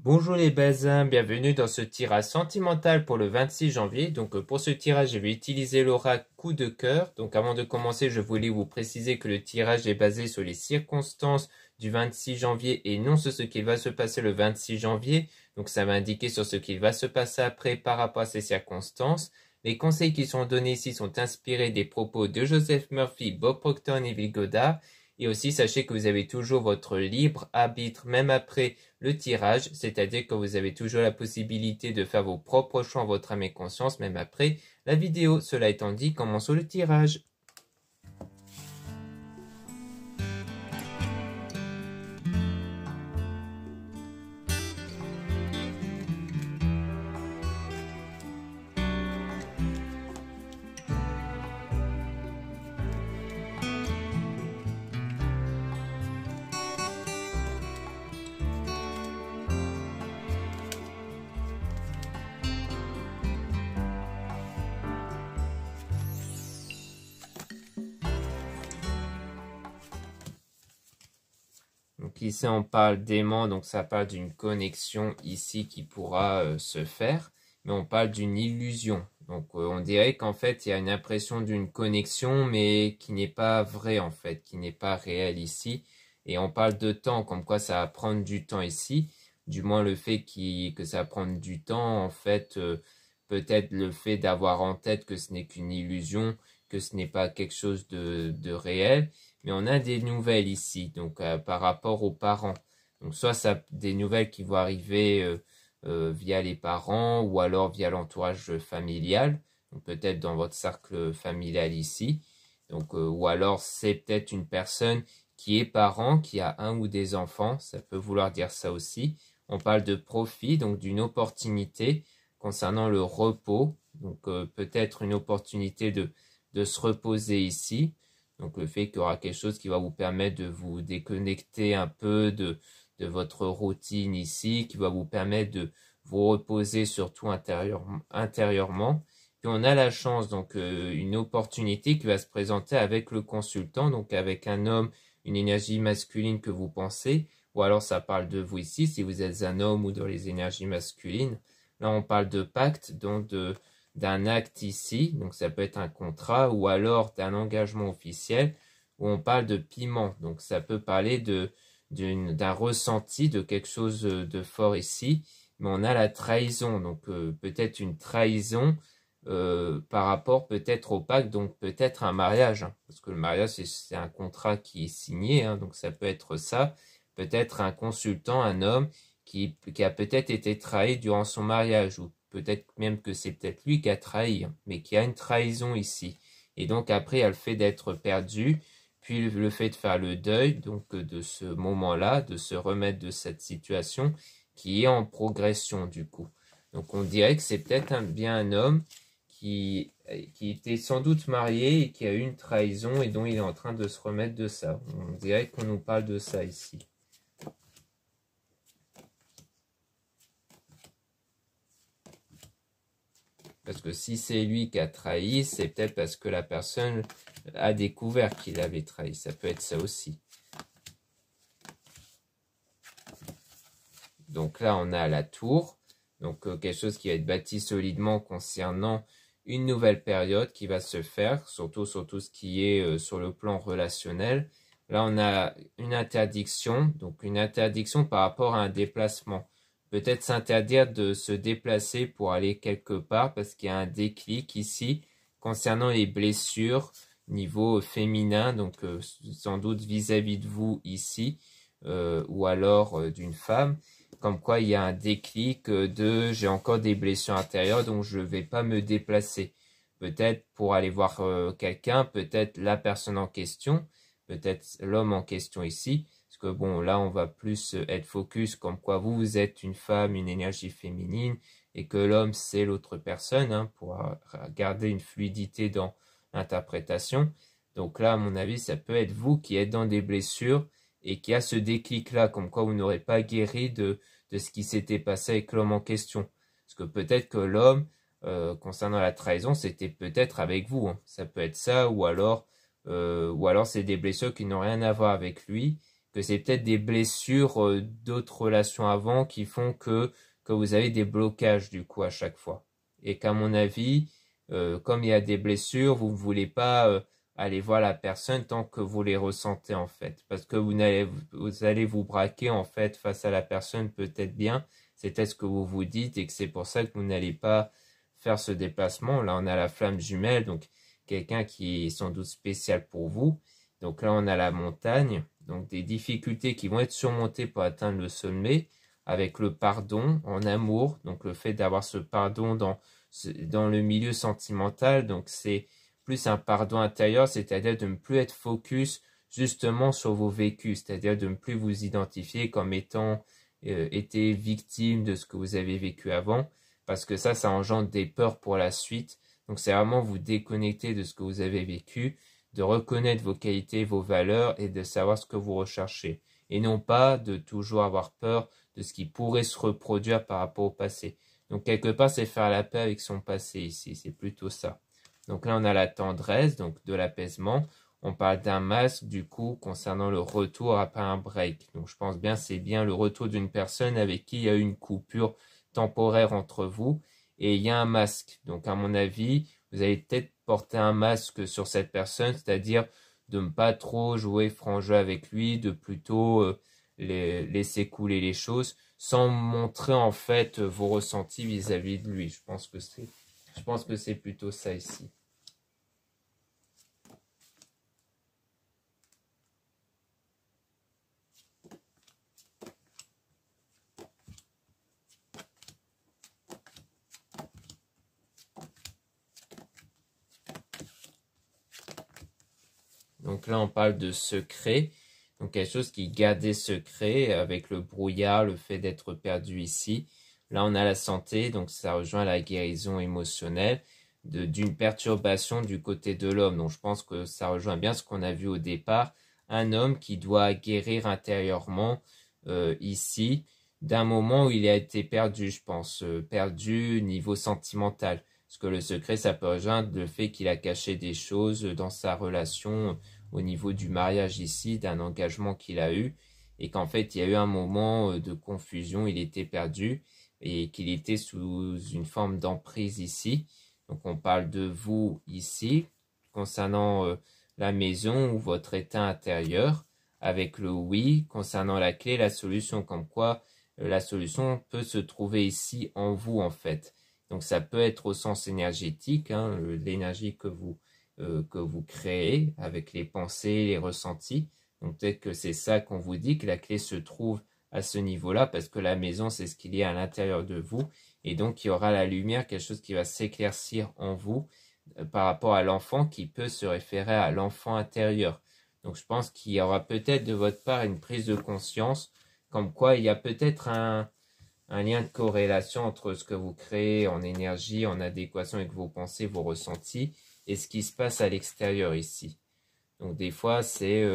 Bonjour les bazins, bienvenue dans ce tirage sentimental pour le 26 janvier. Donc pour ce tirage, je vais utiliser l'oracle coup de cœur. Donc avant de commencer, je voulais vous préciser que le tirage est basé sur les circonstances du 26 janvier et non sur ce qui va se passer le 26 janvier. Donc ça va indiquer sur ce qui va se passer après par rapport à ces circonstances. Les conseils qui sont donnés ici sont inspirés des propos de Joseph Murphy, Bob Proctor et Neville Goddard. Et aussi, sachez que vous avez toujours votre libre arbitre même après le tirage, c'est-à-dire que vous avez toujours la possibilité de faire vos propres choix en votre âme et conscience même après la vidéo. Cela étant dit, commençons le tirage. Donc ici on parle d'aimant, donc ça parle d'une connexion ici qui pourra se faire, mais on parle d'une illusion. Donc on dirait qu'en fait il y a une impression d'une connexion, mais qui n'est pas vraie en fait, qui n'est pas réelle ici. Et on parle de temps, comme quoi ça va prendre du temps ici. Du moins le fait que ça va prendre du temps, en fait, peut-être le fait d'avoir en tête que ce n'est qu'une illusion, que ce n'est pas quelque chose de réel. Mais on a des nouvelles ici, donc par rapport aux parents. Donc soit ça, des nouvelles qui vont arriver via les parents ou alors via l'entourage familial, peut-être dans votre cercle familial ici. Donc ou alors c'est peut-être une personne qui est parent, qui a un ou des enfants, ça peut vouloir dire ça aussi. On parle de profit, donc d'une opportunité concernant le repos, donc peut-être une opportunité de se reposer ici. Donc le fait qu'il y aura quelque chose qui va vous permettre de vous déconnecter un peu de votre routine ici, qui va vous permettre de vous reposer surtout intérieurement. Puis on a la chance, donc une opportunité qui va se présenter avec le consultant, donc avec un homme, une énergie masculine que vous pensez, ou alors ça parle de vous ici, si vous êtes un homme ou dans les énergies masculines. Là on parle de pacte, donc d'un acte ici, donc ça peut être un contrat ou alors d'un engagement officiel où on parle de piment, donc ça peut parler d'un ressenti, de quelque chose de fort ici, mais on a la trahison, donc peut-être une trahison par rapport peut-être au pacte, donc peut-être un mariage, hein, parce que le mariage c'est un contrat qui est signé, hein, donc ça peut être ça, peut-être un consultant, un homme qui a peut-être été trahi durant son mariage, ou peut-être même que c'est peut-être lui qui a trahi, hein, mais qui a une trahison ici. Et donc après, il y a le fait d'être perdu, puis le fait de faire le deuil, donc de ce moment-là, de se remettre de cette situation qui est en progression du coup. Donc on dirait que c'est peut-être bien un homme qui était sans doute marié et qui a eu une trahison et dont il est en train de se remettre de ça. On dirait qu'on nous parle de ça ici. Parce que si c'est lui qui a trahi, c'est peut-être parce que la personne a découvert qu'il avait trahi. Ça peut être ça aussi. Donc là, on a la tour. Donc quelque chose qui va être bâti solidement concernant une nouvelle période qui va se faire, surtout sur tout ce qui est sur le plan relationnel. Là, on a une interdiction, donc une interdiction par rapport à un déplacement. Peut-être s'interdire de se déplacer pour aller quelque part parce qu'il y a un déclic ici concernant les blessures niveau féminin, donc sans doute vis-à-vis de vous ici, ou alors d'une femme. Comme quoi il y a un déclic de j'ai encore des blessures intérieures donc je ne vais pas me déplacer. Peut-être pour aller voir quelqu'un, peut-être la personne en question, peut-être l'homme en question ici. Parce que bon là on va plus être focus comme quoi vous êtes une femme, une énergie féminine et que l'homme c'est l'autre personne hein, pour garder une fluidité dans l'interprétation. Donc là à mon avis ça peut être vous qui êtes dans des blessures et qui a ce déclic-là, comme quoi vous n'aurez pas guéri de ce qui s'était passé avec l'homme en question. Parce que peut-être que l'homme, concernant la trahison, c'était peut-être avec vous. Hein. Ça peut être ça, ou alors c'est des blessures qui n'ont rien à voir avec lui, que c'est peut-être des blessures d'autres relations avant qui font que vous avez des blocages du coup à chaque fois. Et qu'à mon avis, comme il y a des blessures, vous ne voulez pas aller voir la personne tant que vous les ressentez en fait. Parce que vous allez vous braquer en fait face à la personne peut-être bien. C'est peut-être ce que vous vous dites et que c'est pour ça que vous n'allez pas faire ce déplacement. Là, on a la flamme jumelle, donc quelqu'un qui est sans doute spécial pour vous. Donc là, on a la montagne, donc des difficultés qui vont être surmontées pour atteindre le sommet, avec le pardon en amour, donc le fait d'avoir ce pardon dans le milieu sentimental, donc c'est plus un pardon intérieur, c'est-à-dire de ne plus être focus justement sur vos vécus, c'est-à-dire de ne plus vous identifier comme étant été victime de ce que vous avez vécu avant, parce que ça engendre des peurs pour la suite. Donc c'est vraiment vous déconnecter de ce que vous avez vécu, de reconnaître vos qualités, vos valeurs et de savoir ce que vous recherchez. Et non pas de toujours avoir peur de ce qui pourrait se reproduire par rapport au passé. Donc quelque part, c'est faire la paix avec son passé ici, c'est plutôt ça. Donc là, on a la tendresse, donc de l'apaisement. On parle d'un masque, du coup, concernant le retour après un break. Donc je pense bien, c'est bien le retour d'une personne avec qui il y a eu une coupure temporaire entre vous. Et il y a un masque. Donc à mon avis, vous allez peut-être porter un masque sur cette personne, c'est-à-dire de ne pas trop jouer franc jeu avec lui, de plutôt laisser couler les choses, sans montrer en fait vos ressentis vis-à-vis de lui. Je pense que c'est plutôt ça ici. Donc là, on parle de secret. Donc quelque chose qui gardait secret avec le brouillard, le fait d'être perdu ici. Là, on a la santé, donc ça rejoint la guérison émotionnelle d'une perturbation du côté de l'homme. Donc je pense que ça rejoint bien ce qu'on a vu au départ. Un homme qui doit guérir intérieurement ici d'un moment où il a été perdu, je pense, perdu niveau sentimental. Parce que le secret, ça peut rejoindre le fait qu'il a caché des choses dans sa relation au niveau du mariage ici, d'un engagement qu'il a eu, et qu'en fait, il y a eu un moment de confusion, il était perdu, et qu'il était sous une forme d'emprise ici. Donc on parle de vous ici, concernant la maison ou votre état intérieur, avec le oui, concernant la clé, la solution, comme quoi la solution peut se trouver ici en vous en fait. Donc ça peut être au sens énergétique, hein, l'énergie que vous créez avec les pensées, les ressentis. Donc peut-être que c'est ça qu'on vous dit, que la clé se trouve à ce niveau-là, parce que la maison, c'est ce qu'il y a à l'intérieur de vous. Et donc il y aura la lumière, quelque chose qui va s'éclaircir en vous par rapport à l'enfant qui peut se référer à l'enfant intérieur. Donc je pense qu'il y aura peut-être de votre part une prise de conscience, comme quoi il y a peut-être un lien de corrélation entre ce que vous créez en énergie, en adéquation avec vos pensées, vos ressentis, et ce qui se passe à l'extérieur ici. Donc des fois, c'est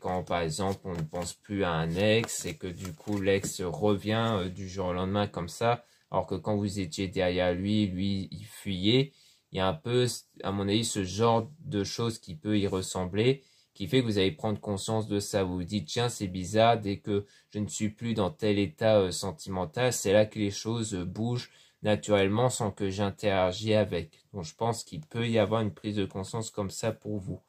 quand par exemple on ne pense plus à un ex et que du coup l'ex revient du jour au lendemain comme ça, alors que quand vous étiez derrière lui, il fuyait. Il y a un peu, à mon avis, ce genre de choses qui peut y ressembler, qui fait que vous allez prendre conscience de ça. Vous vous dites, tiens, c'est bizarre, dès que je ne suis plus dans tel état sentimental, c'est là que les choses bougent naturellement sans que j'interagisse avec. Donc je pense qu'il peut y avoir une prise de conscience comme ça pour vous.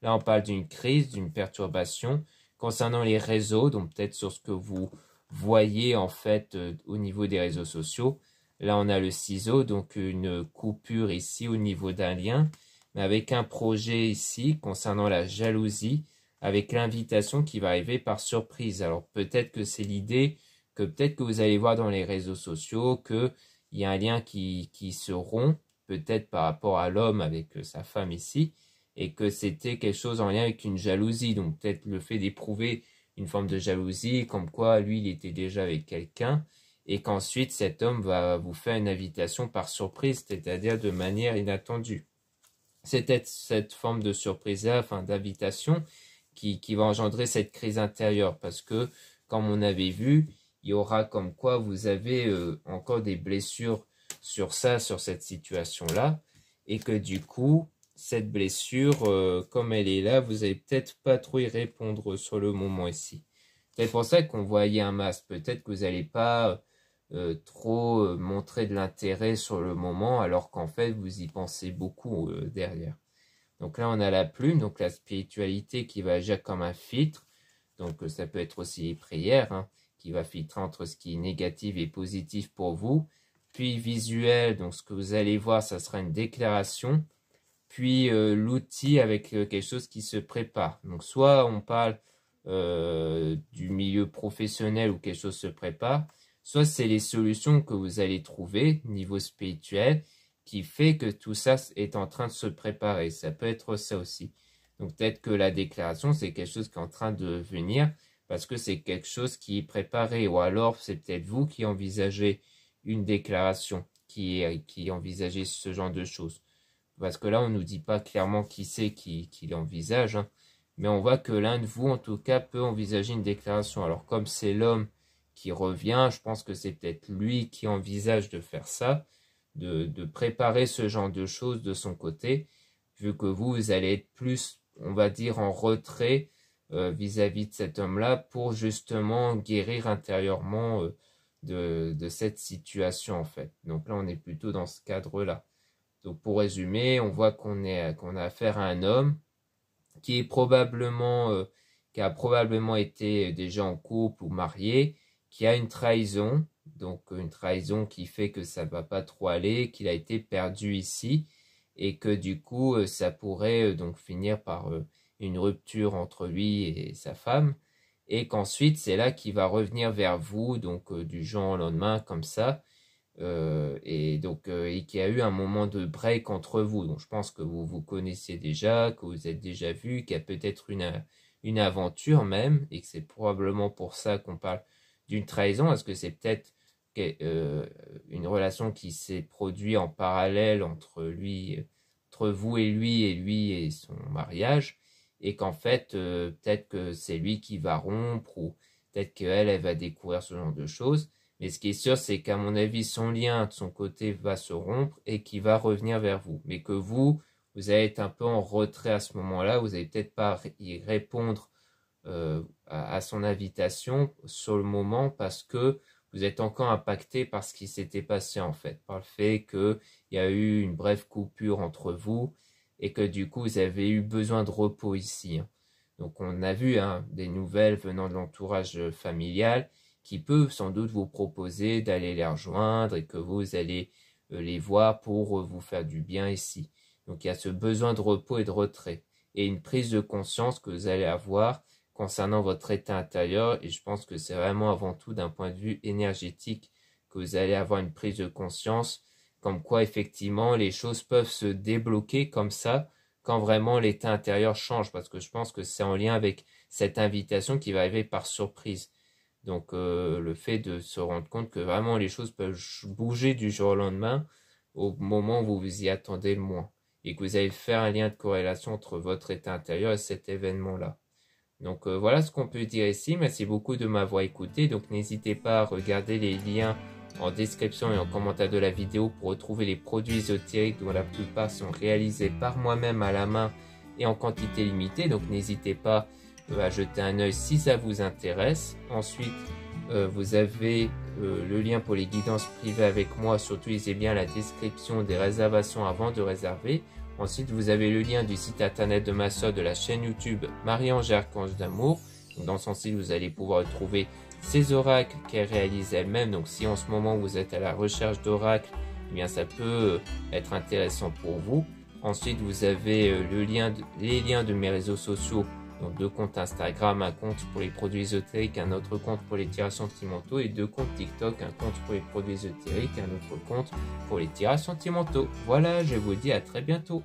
Là, on parle d'une crise, d'une perturbation concernant les réseaux, donc peut-être sur ce que vous voyez en fait au niveau des réseaux sociaux. Là, on a le ciseau, donc une coupure ici au niveau d'un lien, mais avec un projet ici concernant la jalousie, avec l'invitation qui va arriver par surprise. Alors peut-être que c'est l'idée que peut-être que vous allez voir dans les réseaux sociaux qu'il y a un lien qui se rompt, peut-être par rapport à l'homme avec sa femme ici, et que c'était quelque chose en lien avec une jalousie. Donc peut-être le fait d'éprouver une forme de jalousie, comme quoi lui, il était déjà avec quelqu'un, et qu'ensuite cet homme va vous faire une invitation par surprise, c'est-à-dire de manière inattendue. C'est peut-être cette forme de surprise-là, enfin d'invitation, qui va engendrer cette crise intérieure, parce que, comme on avait vu, il y aura comme quoi vous avez encore des blessures sur ça, sur cette situation-là, et que du coup, cette blessure, comme elle est là, vous allez peut-être pas trop y répondre sur le moment ici. C'est pour ça qu'on voyait un masque. Peut-être que vous n'allez pas trop montrer de l'intérêt sur le moment, alors qu'en fait, vous y pensez beaucoup derrière. Donc là, on a la plume, donc la spiritualité qui va agir comme un filtre. Donc ça peut être aussi les prières, hein, qui va filtrer entre ce qui est négatif et positif pour vous. Puis visuel, donc ce que vous allez voir, ça sera une déclaration. Puis l'outil avec quelque chose qui se prépare. Donc soit on parle du milieu professionnel où quelque chose se prépare, soit c'est les solutions que vous allez trouver niveau spirituel qui fait que tout ça est en train de se préparer. Ça peut être ça aussi. Donc peut-être que la déclaration, c'est quelque chose qui est en train de venir parce que c'est quelque chose qui est préparé. Ou alors c'est peut-être vous qui envisagez une déclaration, qui envisagez ce genre de choses. Parce que là, on ne nous dit pas clairement qui c'est qui l'envisage, hein. Mais on voit que l'un de vous, en tout cas, peut envisager une déclaration. Alors comme c'est l'homme qui revient, je pense que c'est peut-être lui qui envisage de faire ça, de préparer ce genre de choses de son côté, vu que vous allez être plus, on va dire, en retrait vis-à-vis de cet homme-là pour justement guérir intérieurement de cette situation en fait. Donc là, on est plutôt dans ce cadre-là. Donc pour résumer, on voit qu'on a affaire à un homme qui est probablement, qui a probablement été déjà en couple ou marié, qui a une trahison, donc une trahison qui fait que ça ne va pas trop aller, qu'il a été perdu ici, et que du coup, ça pourrait donc finir par une rupture entre lui et sa femme, et qu'ensuite, c'est là qu'il va revenir vers vous, donc du jour au lendemain, comme ça, et qu'il y a eu un moment de break entre vous. Donc je pense que vous vous connaissiez déjà, que vous êtes déjà vu, qu'il y a peut-être une aventure même, et que c'est probablement pour ça qu'on parle d'une trahison, parce que c'est peut-être une relation qui s'est produite en parallèle entre vous et lui et son mariage, et qu'en fait, peut-être que c'est lui qui va rompre, ou peut-être qu'elle va découvrir ce genre de choses. Mais ce qui est sûr, c'est qu'à mon avis, son lien de son côté va se rompre et qu'il va revenir vers vous. Mais que vous allez être un peu en retrait à ce moment-là. Vous n'allez peut-être pas y répondre à son invitation sur le moment parce que vous êtes encore impacté par ce qui s'était passé en fait. Par le fait qu'il y a eu une brève coupure entre vous et que du coup, vous avez eu besoin de repos ici, hein. Donc on a vu des nouvelles venant de l'entourage familial qui peuvent sans doute vous proposer d'aller les rejoindre et que vous allez les voir pour vous faire du bien ici. Donc il y a ce besoin de repos et de retrait et une prise de conscience que vous allez avoir concernant votre état intérieur, et je pense que c'est vraiment avant tout d'un point de vue énergétique que vous allez avoir une prise de conscience comme quoi effectivement les choses peuvent se débloquer comme ça quand vraiment l'état intérieur change, parce que je pense que c'est en lien avec cette invitation qui va arriver par surprise. Donc le fait de se rendre compte que vraiment les choses peuvent bouger du jour au lendemain au moment où vous vous y attendez le moins et que vous allez faire un lien de corrélation entre votre état intérieur et cet événement-là. Donc voilà ce qu'on peut dire ici. Merci beaucoup de m'avoir écouté. Donc n'hésitez pas à regarder les liens en description et en commentaire de la vidéo pour retrouver les produits ésotériques dont la plupart sont réalisés par moi-même à la main et en quantité limitée. Donc n'hésitez pas à jeter un œil si ça vous intéresse. Ensuite, vous avez le lien pour les guidances privées avec moi. Surtout, lisez bien la description des réservations avant de réserver. Ensuite, vous avez le lien du site internet de ma soeur, de la chaîne YouTube Marie-Ange Archange d'Amour. Dans son site, vous allez pouvoir retrouver ses oracles qu'elle réalise elle-même. Donc si en ce moment vous êtes à la recherche d'oracles, eh bien ça peut être intéressant pour vous. Ensuite, vous avez les liens de mes réseaux sociaux. Donc 2 comptes Instagram, un compte pour les produits ésotériques, un autre compte pour les tirages sentimentaux, et 2 comptes TikTok, un compte pour les produits ésotériques, un autre compte pour les tirages sentimentaux. Voilà, je vous dis à très bientôt.